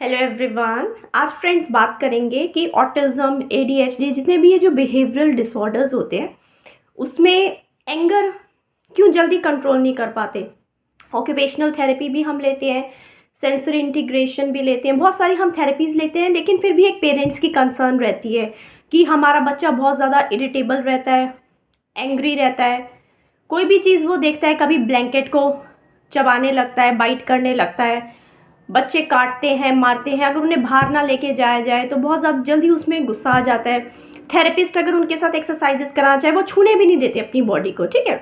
Hello everyone. आज friends बात करेंगे कि ऑटिज्म, एडीएचडी, जितने भी ये जो बिहेवियरल डिसऑर्डर्स होते हैं उसमें एंगर क्यों जल्दी कंट्रोल नहीं कर पाते। ऑक्यूपेशनल थेरेपी भी हम लेते हैं, सेंसरी इंटीग्रेशन भी लेते हैं, बहुत सारी हम थेरेपीज़ लेते हैं, लेकिन फिर भी एक पेरेंट्स की कंसर्न रहती है कि हमारा बच्चा बहुत ज़्यादा इरिटेबल रहता है, एंग्री रहता है, कोई भी चीज़ वो देखता है, कभी ब्लैंकेट को चबाने लगता है, बाइट करने लगता है, बच्चे काटते हैं, मारते हैं, अगर उन्हें बाहर ना लेके जाया जाए तो बहुत ज़्यादा जल्दी उसमें गुस्सा आ जाता है। थेरेपिस्ट अगर उनके साथ एक्सरसाइजेस कराना चाहे वो छूने भी नहीं देते अपनी बॉडी को। ठीक है,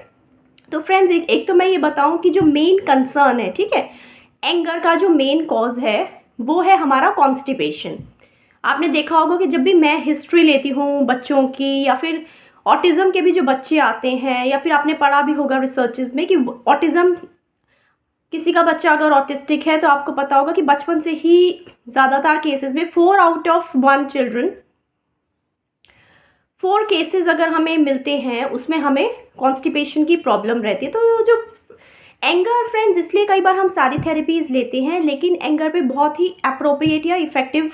तो फ्रेंड्स एक तो मैं ये बताऊं कि जो मेन कंसर्न है, ठीक है, एंगर का जो मेन कॉज है वो है हमारा कॉन्स्टिपेशन। आपने देखा होगा कि जब भी मैं हिस्ट्री लेती हूँ बच्चों की, या फिर ऑटिज़म के भी जो बच्चे आते हैं, या फिर आपने पढ़ा भी होगा रिसर्चेस में कि ऑटिज़म, किसी का बच्चा अगर ऑटिस्टिक है तो आपको पता होगा कि बचपन से ही ज़्यादातर केसेस में 4 आउट ऑफ 1 चिल्ड्रन, 4 केसेस अगर हमें मिलते हैं उसमें हमें कॉन्स्टिपेशन की प्रॉब्लम रहती है। तो जो एंगर फ्रेंड्स, इसलिए कई बार हम सारी थेरेपीज़ लेते हैं लेकिन एंगर पे बहुत ही अप्रोप्रिएट या इफेक्टिव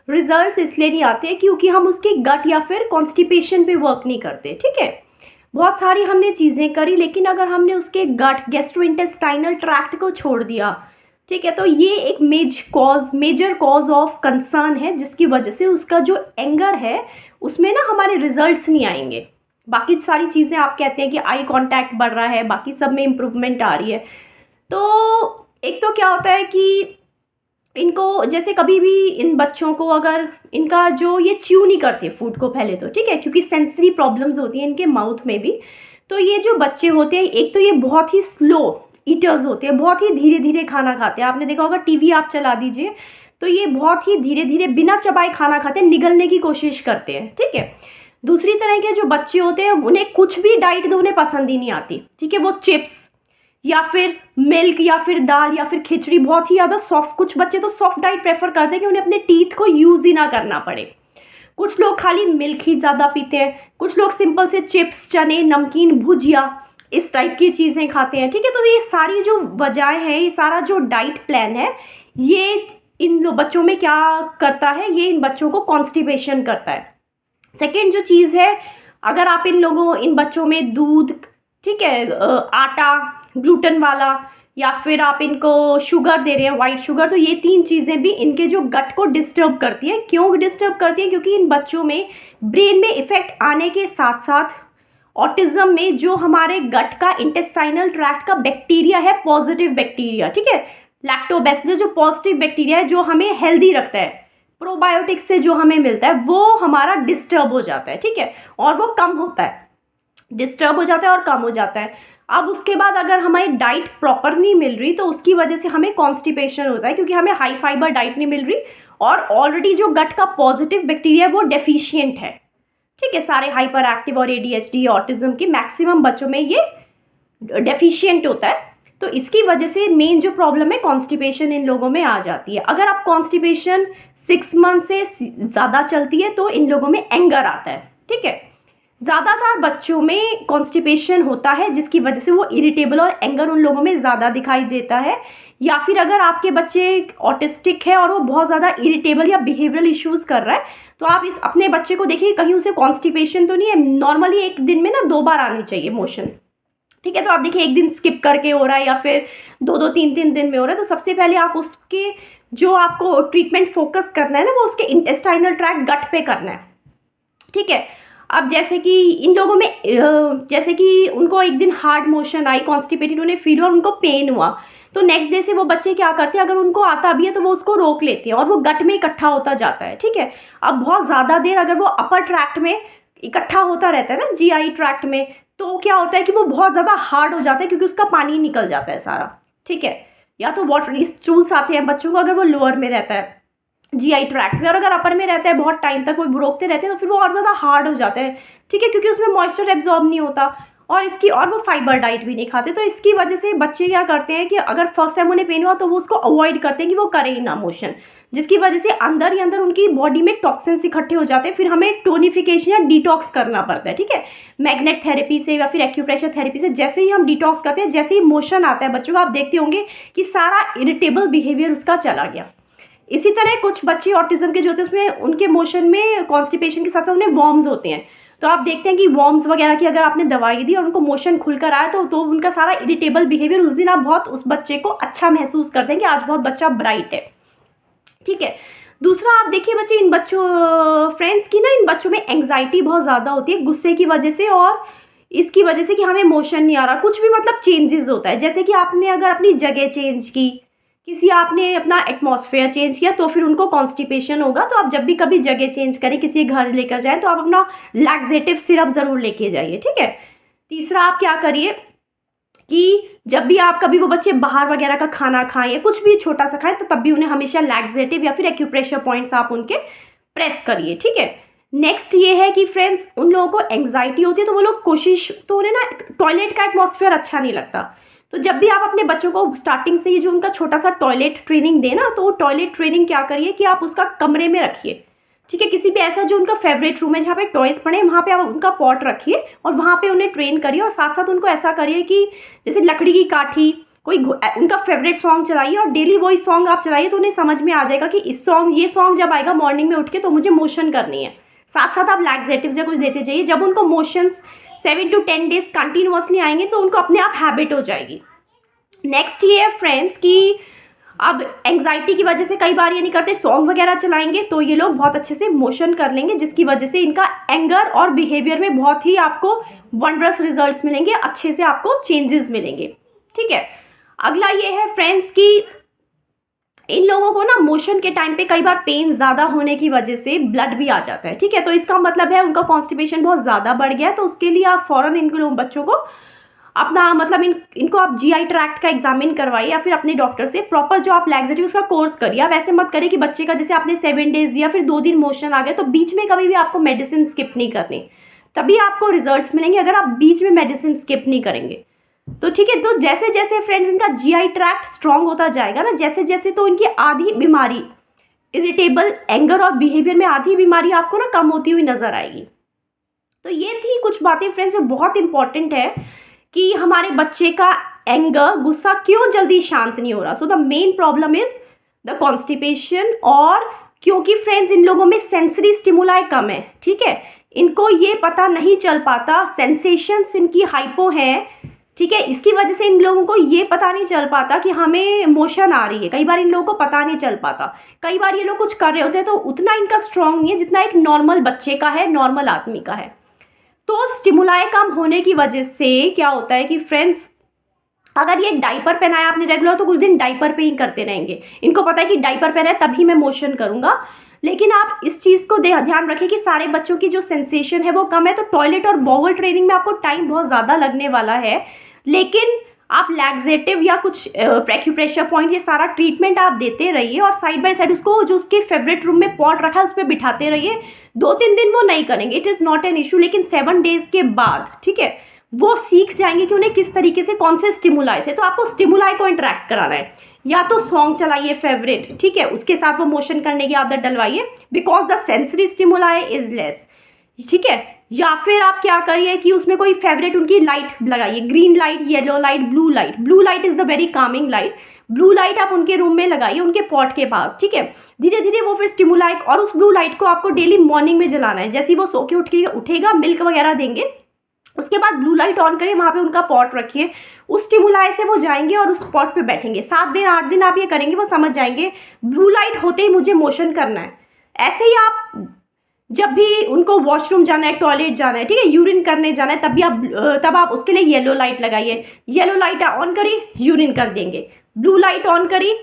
रिजल्ट्स इसलिए नहीं आते क्योंकि हम उसके गट या फिर कॉन्स्टिपेशन पे वर्क नहीं करते। ठीक है, बहुत सारी हमने चीज़ें करी लेकिन अगर हमने उसके गट, गैस्ट्रोइंटेस्टाइनल ट्रैक्ट को छोड़ दिया, ठीक है, तो ये एक मेजर कॉज ऑफ कंसर्न है जिसकी वजह से उसका जो एंगर है उसमें ना हमारे रिजल्ट्स नहीं आएंगे। बाकी सारी चीज़ें आप कहते हैं कि आई कांटेक्ट बढ़ रहा है, बाकी सब में इम्प्रूवमेंट आ रही है। तो एक तो क्या होता है कि इनको जैसे कभी भी इन बच्चों को अगर इनका जो ये च्यू नहीं करते फूड को पहले तो, ठीक है, क्योंकि सेंसरी प्रॉब्लम्स होती हैं इनके माउथ में भी। तो ये जो बच्चे होते हैं एक तो ये बहुत ही स्लो ईटर्स होते हैं, बहुत ही धीरे धीरे खाना खाते हैं। आपने देखा होगा टीवी आप चला दीजिए तो ये बहुत ही धीरे धीरे बिना चबाए खाना खाते हैं, निगलने की कोशिश करते हैं। ठीक है, दूसरी तरह के जो बच्चे होते हैं उन्हें कुछ भी डाइट दो उन्हें पसंद ही नहीं आती। ठीक है, वो चिप्स या फिर मिल्क या फिर दाल या फिर खिचड़ी, बहुत ही ज़्यादा सॉफ्ट, कुछ बच्चे तो सॉफ्ट डाइट प्रेफर करते हैं कि उन्हें अपने टीथ को यूज़ ही ना करना पड़े। कुछ लोग खाली मिल्क ही ज़्यादा पीते हैं, कुछ लोग सिंपल से चिप्स, चने, नमकीन, भुजिया, इस टाइप की चीज़ें खाते हैं। ठीक है, तो ये सारी जो वजहें हैं, ये सारा जो डाइट प्लान है, ये इन बच्चों में क्या करता है, ये इन बच्चों को कॉन्स्टिपेशन करता है। सेकेंड जो चीज़ है, अगर आप इन बच्चों में दूध, ठीक है, आटा ग्लूटेन वाला, या फिर आप इनको शुगर दे रहे हैं, वाइट शुगर, तो ये 3 चीज़ें भी इनके जो गट को डिस्टर्ब करती हैं। क्यों डिस्टर्ब करती हैं? क्योंकि इन बच्चों में ब्रेन में इफेक्ट आने के साथ साथ ऑटिज्म में जो हमारे गट का इंटेस्टाइनल ट्रैक्ट का बैक्टीरिया है, पॉजिटिव बैक्टीरिया, ठीक है, लैक्टोबैसिलस, जो पॉजिटिव बैक्टीरिया है जो हमें हेल्दी रखता है, प्रोबायोटिक्स से जो हमें मिलता है, वो हमारा डिस्टर्ब हो जाता है। ठीक है, और वो कम होता है, डिस्टर्ब हो जाता है और कम हो जाता है। अब उसके बाद अगर हमारी डाइट प्रॉपर नहीं मिल रही तो उसकी वजह से हमें कॉन्स्टिपेशन होता है, क्योंकि हमें हाई फाइबर डाइट नहीं मिल रही और ऑलरेडी जो गट का पॉजिटिव बैक्टीरिया है वो डेफिशिएंट है। ठीक है, सारे हाइपर एक्टिव और एडीएचडी, ऑटिज्म के मैक्सिमम बच्चों में ये डेफिशिएंट होता है। तो इसकी वजह से मेन जो प्रॉब्लम है, कॉन्स्टिपेशन इन लोगों में आ जाती है। अगर आप कॉन्स्टिपेशन 6 मंथ से ज़्यादा चलती है तो इन लोगों में एंगर आता है। ठीक है, ज़्यादातर बच्चों में कॉन्स्टिपेशन होता है जिसकी वजह से वो इरिटेबल और एंगर उन लोगों में ज़्यादा दिखाई देता है। या फिर अगर आपके बच्चे ऑटिस्टिक है और वो बहुत ज़्यादा इरिटेबल या बिहेवियरल इश्यूज़ कर रहा है तो आप इस अपने बच्चे को देखिए कहीं उसे कॉन्स्टिपेशन तो नहीं है। नॉर्मली एक दिन में ना 2 बार आनी चाहिए मोशन। ठीक है, तो आप देखिए एक दिन स्किप करके हो रहा है या फिर 2-2, 3-3 दिन में हो रहा है, तो सबसे पहले आप उसके जो आपको ट्रीटमेंट फोकस करना है ना, वो उसके इंटेस्टाइनल ट्रैक्ट, गट पे करना है। ठीक है, अब जैसे कि इन लोगों में जैसे कि उनको एक दिन हार्ड मोशन आई, कॉन्स्टिपेटेड उन्हें फील हुआ और उनको पेन हुआ, तो नेक्स्ट डे से वो बच्चे क्या करते हैं, अगर उनको आता भी है तो वो उसको रोक लेते हैं और वो गट में इकट्ठा होता जाता है। ठीक है, अब बहुत ज़्यादा देर अगर वो अपर ट्रैक्ट में इकट्ठा होता रहता है ना, जीआई ट्रैक्ट में, तो क्या होता है कि वो बहुत ज़्यादा हार्ड हो जाता है क्योंकि उसका पानी निकल जाता है सारा। ठीक है, या तो वाटरी स्टूल्स आते हैं बच्चों को अगर वो लोअर में रहता है जीआई ट्रैक्ट में, और अगर अपर में रहता है बहुत टाइम तक वो रोकते रहते हैं तो फिर वो और ज़्यादा हार्ड हो जाता है। ठीक है, क्योंकि उसमें मॉइस्चर एब्जॉर्ब नहीं होता और वो फाइबर डाइट भी नहीं खाते। तो इसकी वजह से बच्चे क्या करते हैं कि अगर फर्स्ट टाइम उन्हें पेन हुआ तो वो उसको अवॉइड करते हैं कि वो करें ही ना मोशन, जिसकी वजह से अंदर ही अंदर उनकी बॉडी में टॉक्सिन्स इकट्ठे हो जाते हैं। फिर हमें टोनिफिकेशन या डिटॉक्स करना पड़ता है। ठीक है, मैग्नेट थेरेपी से या फिर एक्यूप्रेशर थेरेपी से जैसे ही हम डिटॉक्स करते हैं, जैसे ही मोशन आता है बच्चों को, आप देखते होंगे कि सारा इरिटेबल बिहेवियर उसका चला गया। इसी तरह कुछ बच्चे ऑटिज्म के जो होते हैं उसमें उनके मोशन में कॉन्स्टिपेशन के साथ साथ उन्हें वॉर्म्स होते हैं। तो आप देखते हैं कि वॉर्म्स वगैरह की अगर आपने दवाई दी और उनको मोशन खुलकर आया तो उनका सारा इरिटेबल बिहेवियर उस दिन आप बहुत उस बच्चे को अच्छा महसूस करते हैं कि आज बहुत बच्चा ब्राइट है। ठीक है। दूसरा आप देखिए बच्चे, इन बच्चों फ्रेंड्स की ना, इन बच्चों में एंग्जाइटी बहुत ज़्यादा होती है गुस्से की वजह से और इसकी वजह से कि हमें मोशन नहीं आ रहा, कुछ भी मतलब चेंजेस होता है। जैसे कि आपने अगर अपनी जगह चेंज की, किसी आपने अपना एटमॉस्फेयर चेंज किया तो फिर उनको कॉन्स्टिपेशन होगा। तो आप जब भी कभी जगह चेंज करें, किसी घर लेकर जाएं तो आप अपना लैक्सेटिव सिरप ज़रूर लेके जाइए। ठीक है। तीसरा आप क्या करिए कि जब भी आप कभी वो बच्चे बाहर वगैरह का खाना खाएं या कुछ भी छोटा सा खाएं तो तब भी उन्हें हमेशा लैक्सेटिव या फिर एक्यूप्रेशर पॉइंट्स आप उनके प्रेस करिए। ठीक है। नेक्स्ट ये है कि फ्रेंड्स, उन लोगों को एंग्जाइटी होती है तो वो लोग कोशिश, तो उन्हें ना टॉयलेट का एटमॉस्फेयर अच्छा नहीं लगता। तो जब भी आप अपने बच्चों को स्टार्टिंग से ही जो उनका छोटा सा टॉयलेट ट्रेनिंग देना, तो वो टॉयलेट ट्रेनिंग क्या करिए कि आप उसका कमरे में रखिए। ठीक है। किसी भी ऐसा जो उनका फेवरेट रूम है जहाँ पे टॉयज पड़े, वहाँ पे आप उनका पॉट रखिए और वहाँ पे उन्हें ट्रेन करिए। और साथ साथ उनको ऐसा करिए कि जैसे लकड़ी की काठी, कोई उनका फेवरेट सॉन्ग चलाइए और डेली वही सॉन्ग आप चलाइए तो उन्हें समझ में आ जाएगा कि ये सॉन्ग जब आएगा मॉर्निंग में उठ के तो मुझे मोशन करनी है। साथ साथ आप लैक्सेटिव्स या कुछ देते जाइए। जब उनको मोशंस 7 to 10 डेज कंटिन्यूअसली आएंगे तो उनको अपने आप हैबिट हो जाएगी। नेक्स्ट ये है फ्रेंड्स कि अब एंग्जाइटी की वजह से कई बार ये नहीं करते, सॉन्ग वगैरह चलाएंगे तो ये लोग बहुत अच्छे से मोशन कर लेंगे, जिसकी वजह से इनका एंगर और बिहेवियर में बहुत ही आपको वंडरस रिजल्ट्स मिलेंगे, अच्छे से आपको चेंजेस मिलेंगे। ठीक है। अगला ये है फ्रेंड्स कि इन लोगों को ना मोशन के टाइम पे कई बार पेन ज़्यादा होने की वजह से ब्लड भी आ जाता है। ठीक है। तो इसका मतलब है उनका कॉन्स्टिपेशन बहुत ज़्यादा बढ़ गया है। तो उसके लिए आप फ़ौरन इन बच्चों को अपना मतलब इनको आप जीआई ट्रैक्ट का एग्जामिन करवाइए या फिर अपने डॉक्टर से प्रॉपर जो आप लैक्सेटिव उसका कोर्स करिए। आप ऐसे मत करिए कि बच्चे का जैसे आपने 7 डेज दिया फिर 2 दिन मोशन आ गए, तो बीच में कभी भी आपको मेडिसिन स्किप नहीं करनी, तभी आपको रिजल्ट्स मिलेंगे अगर आप बीच में मेडिसिन स्किप नहीं करेंगे तो। ठीक है। तो जैसे जैसे फ्रेंड्स इनका जीआई ट्रैक्ट स्ट्रॉन्ग होता जाएगा ना, जैसे जैसे तो इनकी आधी बीमारी, इरिटेबल, एंगर और बिहेवियर में आधी बीमारी आपको ना कम होती हुई नजर आएगी। तो ये थी कुछ बातें फ्रेंड्स जो बहुत इंपॉर्टेंट है कि हमारे बच्चे का एंगर, गुस्सा क्यों जल्दी शांत नहीं हो रहा। So the main problem is the constipation. और क्योंकि फ्रेंड्स इन लोगों में सेंसरी स्टिमुलाई कम है। ठीक है। इनको ये पता नहीं चल पाता, सेंसेशंस इनकी हाइपो है। ठीक है। इसकी वजह से इन लोगों को ये पता नहीं चल पाता कि हमें मोशन आ रही है। कई बार इन लोगों को पता नहीं चल पाता, कई बार ये लोग कुछ कर रहे होते हैं तो उतना इनका स्ट्रॉन्ग नहीं है जितना एक नॉर्मल बच्चे का है, नॉर्मल आदमी का है। तो स्टिमुलाई कम होने की वजह से क्या होता है कि फ्रेंड्स, अगर ये डाइपर पहनाया आपने रेगुलर तो कुछ दिन डाइपर पे ही करते रहेंगे। इनको पता है कि डाइपर पहना है तभी मैं मोशन करूंगा। लेकिन आप इस चीज़ को ध्यान रखें कि सारे बच्चों की जो सेंसेशन है वो कम है, तो टॉयलेट और बाउल ट्रेनिंग में आपको टाइम बहुत ज़्यादा लगने वाला है। लेकिन आप लैक्सेटिव या कुछ एक्यूप्रेशर पॉइंट, ये सारा ट्रीटमेंट आप देते रहिए और साइड बाय साइड उसको जो उसके फेवरेट रूम में पॉट रखा है उस पर बिठाते रहिए। 2-3 दिन वो नहीं करेंगे, it is not an issue, लेकिन 7 डेज के बाद, ठीक है, वो सीख जाएंगे कि उन्हें किस तरीके से, कौन से स्टिमुलाई से। तो आपको स्टिमुलाई को इंटरेक्ट कराना है, या तो सॉन्ग चलाइए फेवरेट, ठीक है, उसके साथ वो मोशन करने की आदत डलवाइए because the sensory stimuli is less, ठीक है। या फिर आप क्या करिए कि उसमें कोई फेवरेट उनकी लाइट लगाइए, green light, yellow light, blue light. Blue light is the very Kameng light. Blue light आप उनके रूम में लगाइए, उनके पॉट के पास, ठीक है। धीरे धीरे वो फिर स्टिमुलाई, और उस ब्लू लाइट को आपको डेली मॉर्निंग में जलाना है। जैसे ही वो सो के उठेगा, मिल्क वगैरह देंगे, उसके बाद ब्लू लाइट ऑन करिए, वहाँ पे उनका पॉट रखिए, उस स्टिमुलाई से वो जाएंगे और उस पॉट पे बैठेंगे। 7 दिन 8 दिन आप ये करेंगे, वो समझ जाएंगे ब्लू लाइट होते ही मुझे मोशन करना है। ऐसे ही आप जब भी उनको वॉशरूम जाना है, टॉयलेट जाना है, ठीक है, यूरिन करने जाना है, तब आप उसके लिए येलो लाइट लगाइए। येलो लाइट ऑन करी, यूरिन कर देंगे, ब्लू लाइट ऑन करी,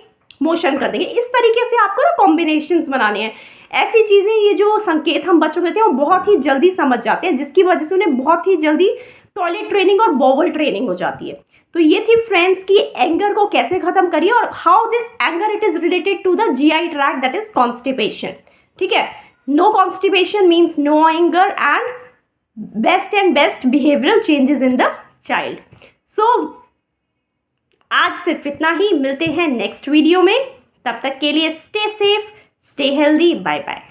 मोशन कर देंगे। इस तरीके से आपको ना कॉम्बिनेशंस बनाने हैं। ऐसी चीज़ें, ये जो संकेत हम बच्चों को देते हैं वो बहुत ही जल्दी समझ जाते हैं, जिसकी वजह से उन्हें बहुत ही जल्दी टॉयलेट ट्रेनिंग और बॉवल ट्रेनिंग हो जाती है। तो ये थी फ्रेंड्स की एंगर को कैसे खत्म करिए और how this anger it is related to the GI tract, that is constipation, ठीक है। No constipation means no anger and best behavioral changes in the child. So आज सिर्फ इतना ही, मिलते हैं नेक्स्ट वीडियो में। तब तक के लिए stay safe, stay healthy, bye bye.